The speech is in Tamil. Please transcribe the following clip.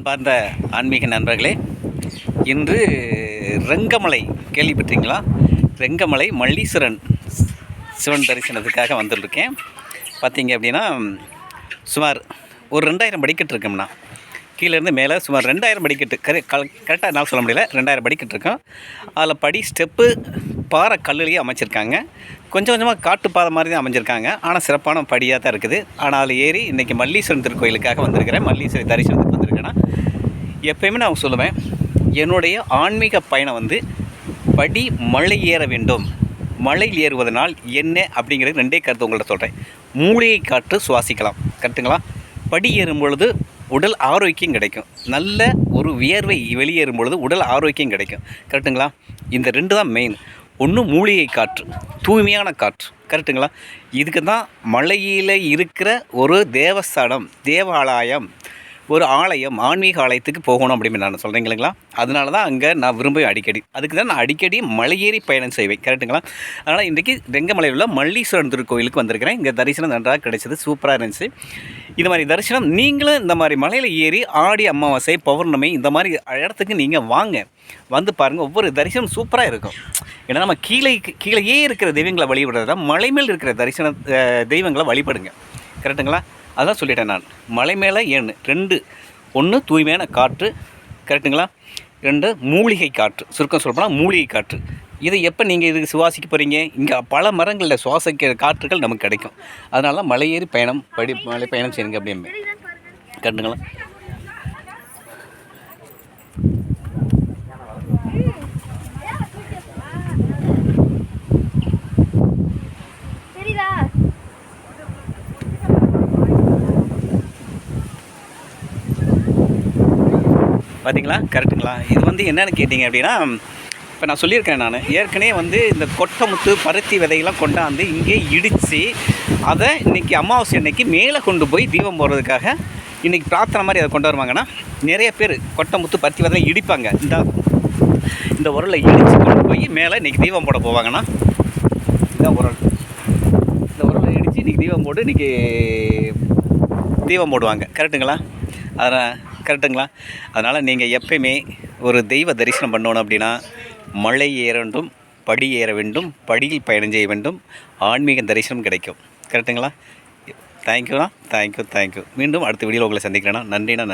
அன்பார்ந்த ஆன்மீக நண்பர்களே, இன்று ரெங்கமலை கேள்விப்பட்டீங்களா? ரெங்கமலை மல்லீஸ்வரன் சிவன் தரிசனத்துக்காக வந்துட்டுருக்கேன். பார்த்தீங்க அப்படின்னா சுமார் ஒரு 2000 படிக்கட்டு இருக்கும்ண்ணா. கீழேருந்து மேலே சுமார் 2000 படிக்கட்டு. கரெக்டாக என்னால் சொல்ல முடியல. 2000 படிக்கட்டு இருக்கும். அதில் படி ஸ்டெப்பு பாறை கல்லுலேயே அமைச்சிருக்காங்க. கொஞ்சம் கொஞ்சமாக காட்டு பாதை மாதிரி தான் அமைஞ்சிருக்காங்க. ஆனால் சிறப்பான படியாக தான் இருக்குது. ஆனால் அதில் ஏறி இன்றைக்கி மல்லீஸ்வரன் திருக்கோயிலுக்காக வந்திருக்கிறேன். மல்லீஸ்வரி தரிசனத்துக்கு வந்திருக்கேன்னா, எப்போயுமே நான் சொல்லுவேன், என்னுடைய ஆன்மீக பயணம் படி மலை ஏற வேண்டும். மலையில் ஏறுவதனால் என்ன அப்படிங்கிறது 2 கருத்து உங்கள்கிட்ட சொல்கிறேன். மூலிகை காற்று சுவாசிக்கலாம், கரெக்டுங்களா? படி ஏறும் பொழுது உடல் ஆரோக்கியம் கிடைக்கும். நல்ல ஒரு வியர்வை வெளியேறும் பொழுது உடல் ஆரோக்கியம் கிடைக்கும், கரெக்டுங்களா? இந்த 2 தான் மெயின். ஒன்று மூலிகை காற்று, தூய்மையான காற்று, கரெக்டுங்களா? இதுக்கு தான் மலையில் இருக்கிற ஒரு தேவஸ்தானம், தேவாலயம், ஒரு ஆலயம், ஆன்மீக ஆலயத்துக்கு போகணும் அப்படின்னு நான் சொல்கிறேன் இல்லைங்களா? அதனால தான் அங்கே நான் விரும்புவேன் அடிக்கடி. அதுக்கு தான் நான் அடிக்கடி மலையேறி பயணம் செய்வேன், கரெக்டுங்களா? அதனால் இன்றைக்கி ரெங்கமலையில் உள்ள மல்லீஸ்வரன் திருக்கோயிலுக்கு வந்திருக்கிறேன். இங்கே தரிசனம் நன்றாக கிடைச்சிது, சூப்பராக இருந்துச்சு. இது மாதிரி தரிசனம் நீங்களும் இந்த மாதிரி மலையில் ஏறி ஆடி அமாவாசை, பௌர்ணமி இந்த மாதிரி இடத்துக்கு நீங்கள் வாங்க, வந்து பாருங்கள். ஒவ்வொரு தரிசனம் சூப்பராக இருக்கும். ஏன்னா நம்ம கீழேயே இருக்கிற தெய்வங்களை வழிபடுறதா, மலை மேல் இருக்கிற தெய்வங்களை வழிபடுங்க, கரெக்டுங்களா? அதான் சொல்லிட்டேன் நான். மலை மேலே 2 1 தூய்மையான காற்று, கரெக்டுங்களா? 2 மூலிகை காற்று, சுருக்கம் சொல்லப்போனால் மூலிகை காற்று. இதை எப்போ நீங்கள் இதுக்கு சுவாசிக்க போகிறீங்க? இங்கே பல மரங்களில் சுவாசிக்கிற காற்றுகள் நமக்கு கிடைக்கும். அதனால மலையேறி மலை பயணம் செய்யுங்க அப்படின்னு, கரெக்டுங்களா? பார்த்தீங்களா, கரெக்டுங்களா? இது என்னென்னு கேட்டிங்க அப்படின்னா, இப்போ நான் சொல்லியிருக்கேன், நான் ஏற்கனவே இந்த கொட்டமுத்து பருத்தி விதையெல்லாம் கொண்டாந்து இங்கே இடித்து அதை இன்றைக்கி அமாவாசை அன்னைக்கு மேலே கொண்டு போய் தீபம் போடுறதுக்காக இன்றைக்கி பிரார்த்தனை மாதிரி அதை கொண்டு வருவாங்கன்னா, நிறைய பேர் கொட்டமுத்து பருத்தி விதையை இடிப்பாங்க. இந்த உரலை இடித்து கொண்டு போய் மேலே இன்றைக்கி தீபம் போட போவாங்கன்னா, இந்த உரலை இடித்து இன்றைக்கி தீபம் போட்டு இன்றைக்கி தீபம் போடுவாங்க, கரெக்டுங்களா? கரெக்டுங்களா? அதனால் நீங்கள் எப்பயுமே ஒரு தெய்வ தரிசனம் பண்ணணும் அப்படின்னா மலை ஏற வேண்டும், படி ஏற வேண்டும், படியில் பயணம் செய்ய வேண்டும், ஆன்மீக தரிசனம் கிடைக்கும், கரெக்டுங்களா? தேங்க்யூண்ணா, தேங்க்யூ. மீண்டும் அடுத்த வீடியோவில் உங்களை சந்திக்கிறேன்னா. நன்றிண்ணா.